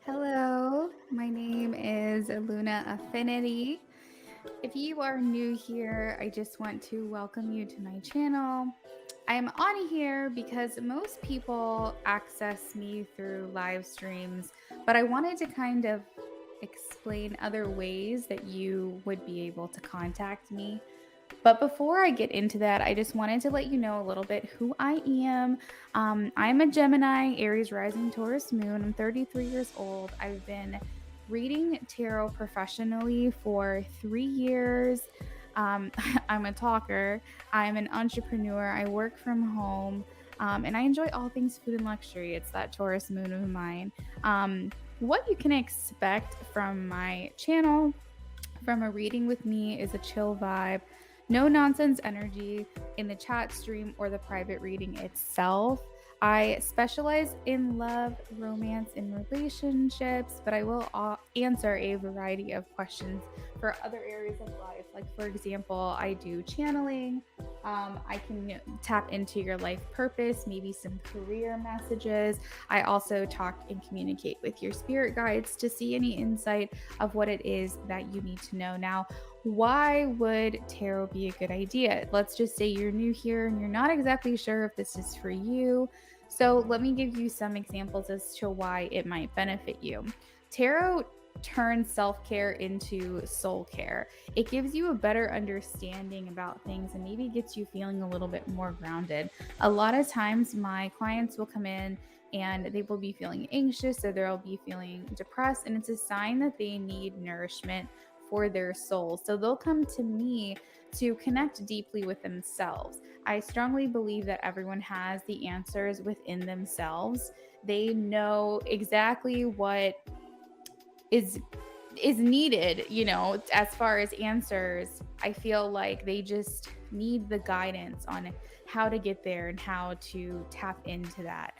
Hello, my name is Luna Affinity. If you are new here, I just want to welcome you to my channel. I am on here because most people access me through live streams, but I wanted to kind of explain other ways that you would be able to contact me. But before I get into that, I just wanted to let you know a little bit who I am. I'm a Gemini, Aries rising, Taurus moon. I'm 33 years old. I've been reading tarot professionally for 3 years. I'm a talker. I'm an entrepreneur. I work from home. And I enjoy all things food and luxury. It's that Taurus moon of mine. What you can expect from my channel from a reading with me is a chill vibe, no nonsense energy in the chat stream or the private reading itself. I specialize in love, romance, and relationships, but I will answer a variety of questions for other areas of life. Like, for example, I do channeling. I can tap into your life purpose, maybe some career messages. I also talk and communicate with your spirit guides to see any insight of what it is that you need to know. Now, why would tarot be a good idea? Let's just say you're new here and you're not exactly sure if this is for you. So, let me give you some examples as to why it might benefit you. Tarot turns self care into soul care. It gives you a better understanding about things and maybe gets you feeling a little bit more grounded. A lot of times, my clients will come in and they will be feeling anxious or they'll be feeling depressed, and it's a sign that they need nourishment for their soul. So they'll come to me to connect deeply with themselves. I strongly believe that everyone has the answers within themselves. They know exactly what is needed, as far as answers. I feel like they just need the guidance on how to get there and how to tap into that.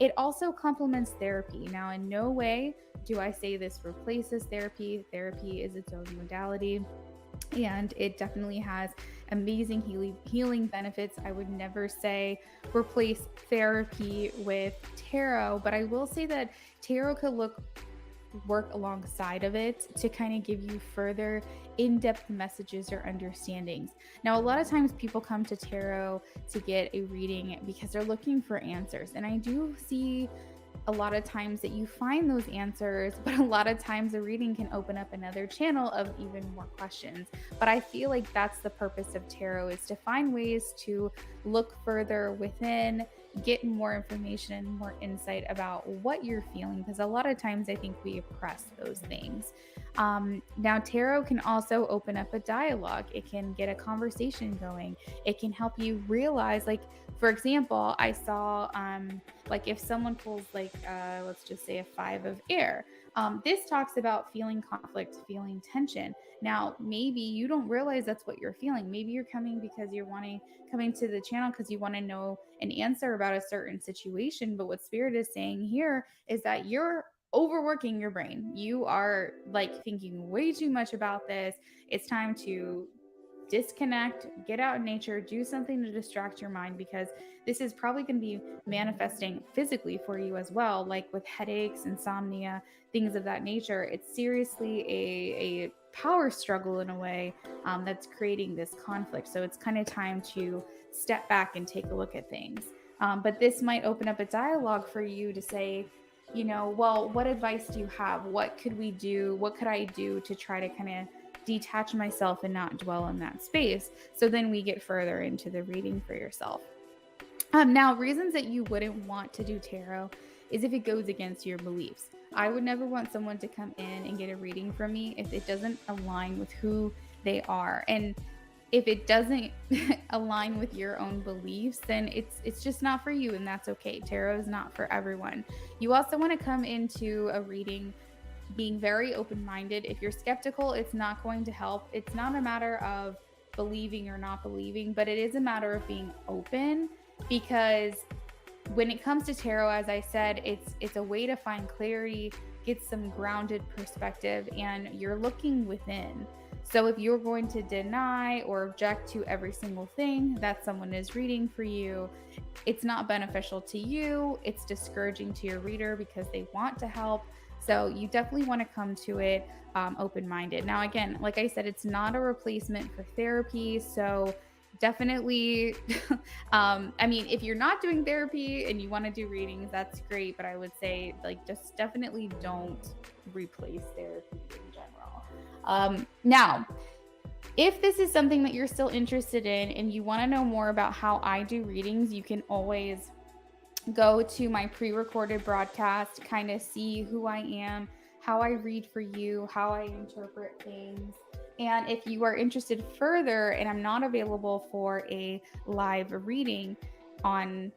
It also complements therapy. Now, in no way do I say this replaces therapy. Therapy is its own modality, and it definitely has amazing healing benefits. I would never say replace therapy with tarot, but I will say that tarot could work alongside of it to kind of give you further in-depth messages or understandings. Now, a lot of times people come to tarot to get a reading because they're looking for answers. And I do see a lot of times that you find those answers, but a lot of times a reading can open up another channel of even more questions. But I feel like that's the purpose of tarot, is to find ways to look further within, get more information and more insight about what you're feeling, because a lot of times I think we oppress those things. Now, tarot can also open up a dialogue. It can get a conversation going. It can help you realize, like, for example, I saw like if someone pulls like let's just say a five of air, this talks about feeling conflict, feeling tension. Now, maybe you don't realize that's what you're feeling. Maybe you're coming because you're coming to the channel because you want to know an answer about a certain situation. But what spirit is saying here is that you're overworking your brain. You are like thinking way too much about this. It's time to disconnect, get out in nature, do something to distract your mind, because this is probably going to be manifesting physically for you as well, like with headaches, insomnia, things of that nature. It's seriously a power struggle in a way, that's creating this conflict. So it's kind of time to step back and take a look at things. But this might open up a dialogue for you to say, well, what advice do you have? What could we do? What could I do to try to kind of detach myself and not dwell in that space? So then we get further into the reading for yourself. Now, reasons that you wouldn't want to do tarot is if it goes against your beliefs. I would never want someone to come in and get a reading from me if it doesn't align with who they are. And if it doesn't align with your own beliefs, then it's just not for you, and that's okay. Tarot is not for everyone. You also want to come into a reading being very open-minded. If you're skeptical, it's not going to help. It's not a matter of believing or not believing, but it is a matter of being open, because when it comes to tarot, as I said, it's a way to find clarity, get some grounded perspective, and you're looking within. So if you're going to deny or object to every single thing that someone is reading for you, it's not beneficial to you. It's discouraging to your reader because they want to help. So you definitely want to come to it open-minded. Now, again, like I said, it's not a replacement for therapy. So definitely, I mean, if you're not doing therapy and you want to do readings, that's great. But I would say, like, just definitely don't replace therapy in general. Now, if this is something that you're still interested in and you want to know more about how I do readings, you can always go to my pre-recorded broadcast, kind of see who I am, how I read for you, how I interpret things. And if you are interested further and I'm not available for a live reading on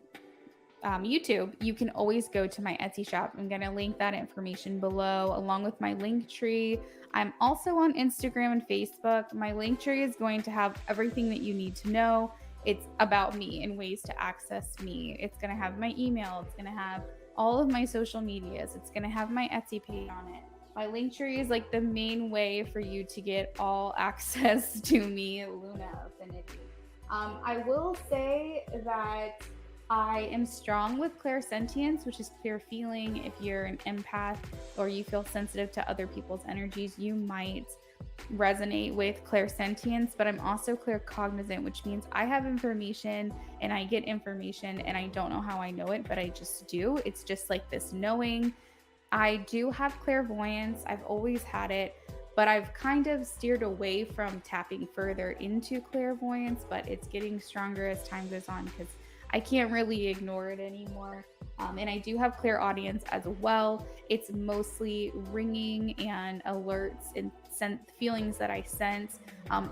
YouTube, you can always go to my Etsy shop. I'm going to link that information below along with my link tree. I'm also on Instagram and Facebook. My link tree is going to have everything that you need to know. It's about me and ways to access me. It's going to have my email. It's going to have all of my social medias. It's going to have my Etsy page on it. My link tree is like the main way for you to get all access to me, Luna Affinity. I will say that I am strong with clairsentience, which is clear feeling. If you're an empath or you feel sensitive to other people's energies, you might resonate with clairsentience, but I'm also claircognizant, which means I have information and I get information and I don't know how I know it, but I just do. It's just like this knowing. I do have clairvoyance. I've always had it, but I've kind of steered away from tapping further into clairvoyance, but it's getting stronger as time goes on because I can't really ignore it anymore. And I do have clairaudience as well. It's mostly ringing and alerts and feelings that I sense.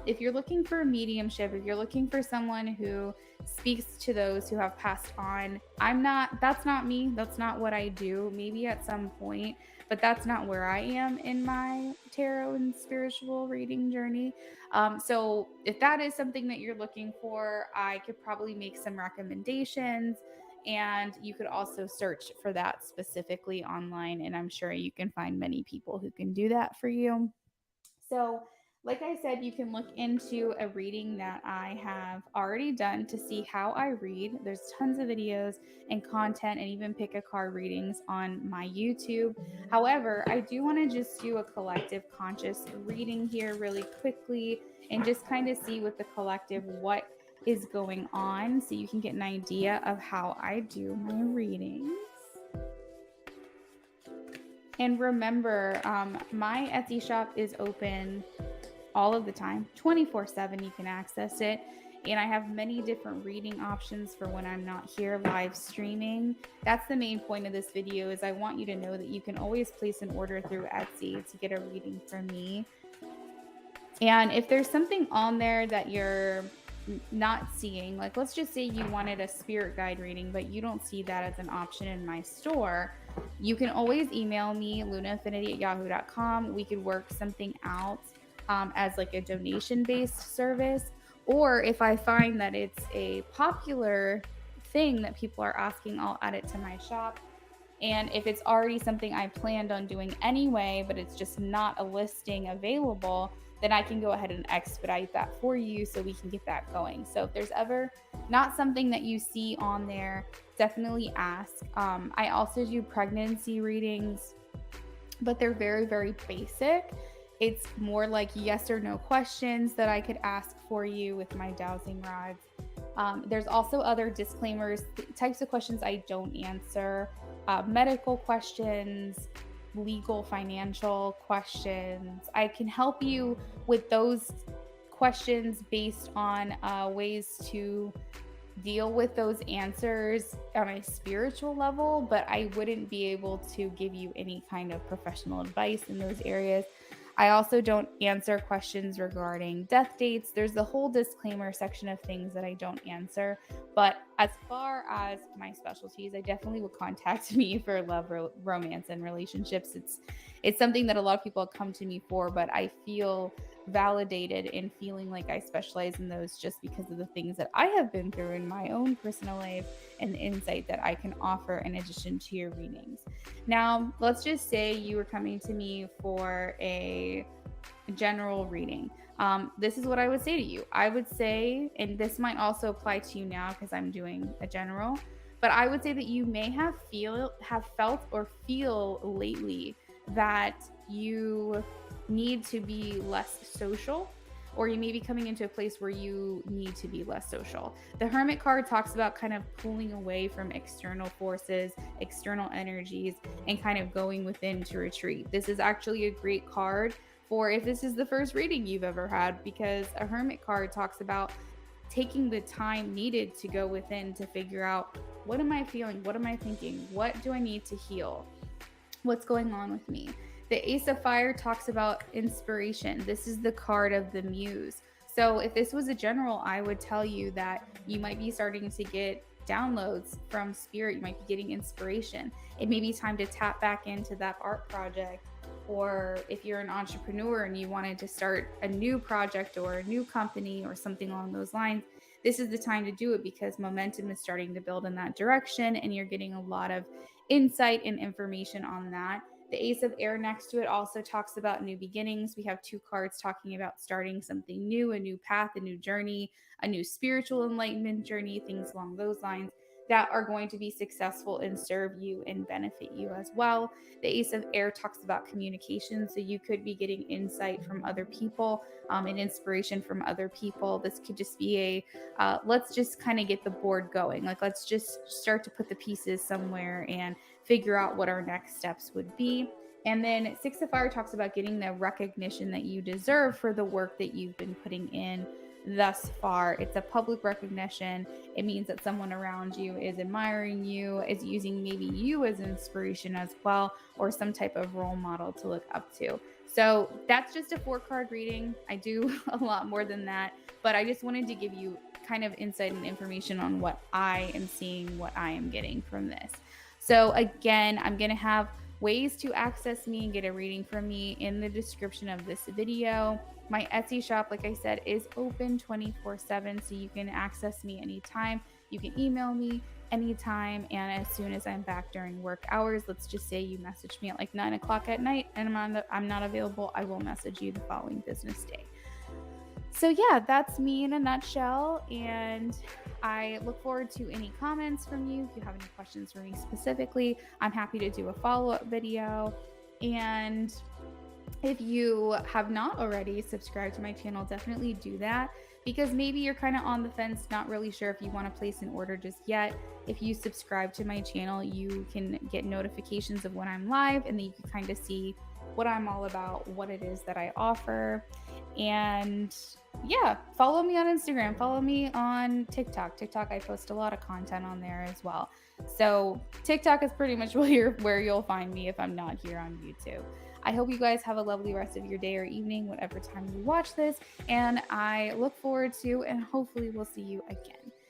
If you're looking for a mediumship, if you're looking for someone who speaks to those who have passed on, that's not me. That's not what I do. Maybe at some point, but that's not where I am in my tarot and spiritual reading journey. So if that is something that you're looking for, I could probably make some recommendations, and you could also search for that specifically online. And I'm sure you can find many people who can do that for you. So, like I said, you can look into a reading that I have already done to see how I read. There's tons of videos and content and even pick a card readings on my YouTube. However, I do want to just do a collective conscious reading here really quickly and just kind of see with the collective what is going on so you can get an idea of how I do my readings. And remember, my Etsy shop is open all of the time, 24/7. You can access it. And I have many different reading options for when I'm not here live streaming. That's the main point of this video, is I want you to know that you can always place an order through Etsy to get a reading from me. And if there's something on there that you're not seeing, like let's just say you wanted a spirit guide reading, but you don't see that as an option in my store, you can always email me, lunaaffinity@yahoo.com. We could work something out as like a donation-based service. Or if I find that it's a popular thing that people are asking, I'll add it to my shop. And if it's already something I planned on doing anyway, but it's just not a listing available, then I can go ahead and expedite that for you so we can get that going. So if there's ever not something that you see on there, definitely ask. I also do pregnancy readings, but they're very, very basic. It's more like yes or no questions that I could ask for you with my dowsing rods. There's also other disclaimers, types of questions I don't answer, medical questions, legal, financial questions. I can help you with those questions based on ways to deal with those answers on a spiritual level, but I wouldn't be able to give you any kind of professional advice in those areas. I also don't answer questions regarding death dates. There's the whole disclaimer section of things that I don't answer. But as far as my specialties, I definitely would contact me for love, romance, and relationships. It's something that a lot of people come to me for, but I feel validated in feeling like I specialize in those just because of the things that I have been through in my own personal life and the insight that I can offer in addition to your readings. Now, let's just say you were coming to me for a general reading. This is what I would say to you. I would say, and this might also apply to you now because I'm doing a general, but I would say that you may have felt or feel lately that you need to be less social, or you may be coming into a place where you need to be less social. The Hermit card talks about kind of pulling away from external forces, external energies, and kind of going within to retreat. This is actually a great card for if this is the first reading you've ever had, because a Hermit card talks about taking the time needed to go within to figure out, what am I feeling? What am I thinking? What do I need to heal? What's going on with me? The Ace of Fire talks about inspiration. This is the card of the muse. So if this was a general, I would tell you that you might be starting to get downloads from spirit. You might be getting inspiration. It may be time to tap back into that art project. Or if you're an entrepreneur and you wanted to start a new project or a new company or something along those lines, this is the time to do it, because momentum is starting to build in that direction and you're getting a lot of insight and information on that. The Ace of Air next to it also talks about new beginnings. We have two cards talking about starting something new, a new path, a new journey, a new spiritual enlightenment journey, things along those lines that are going to be successful and serve you and benefit you as well. The Ace of Air talks about communication. So you could be getting insight from other people and inspiration from other people. This could just be let's just kind of get the board going. Like, let's just start to put the pieces somewhere and figure out what our next steps would be. And then Six of Fire talks about getting the recognition that you deserve for the work that you've been putting in thus far. It's a public recognition. It means that someone around you is admiring you, is using maybe you as inspiration as well, or some type of role model to look up to. So that's just a 4-card reading. I do a lot more than that, but I just wanted to give you kind of insight and information on what I am seeing, what I am getting from this. So again, I'm going to have ways to access me and get a reading from me in the description of this video. My Etsy shop, like I said, is open 24/7, so you can access me anytime. You can email me anytime, and as soon as I'm back during work hours, let's just say you message me at like 9 o'clock at night and I'm not available, I will message you the following business day. So yeah, that's me in a nutshell, and I look forward to any comments from you. If you have any questions for me specifically, I'm happy to do a follow-up video. And if you have not already subscribed to my channel, definitely do that, because maybe you're kind of on the fence, not really sure if you want to place an order just yet. If you subscribe to my channel, you can get notifications of when I'm live, and then you can kind of see what I'm all about, what it is that I offer. And yeah, follow me on Instagram, follow me on TikTok. I post a lot of content on there as well. So TikTok is pretty much where you'll find me if I'm not here on YouTube. I hope you guys have a lovely rest of your day or evening, whatever time you watch this, and I look forward to, and hopefully we'll see you again.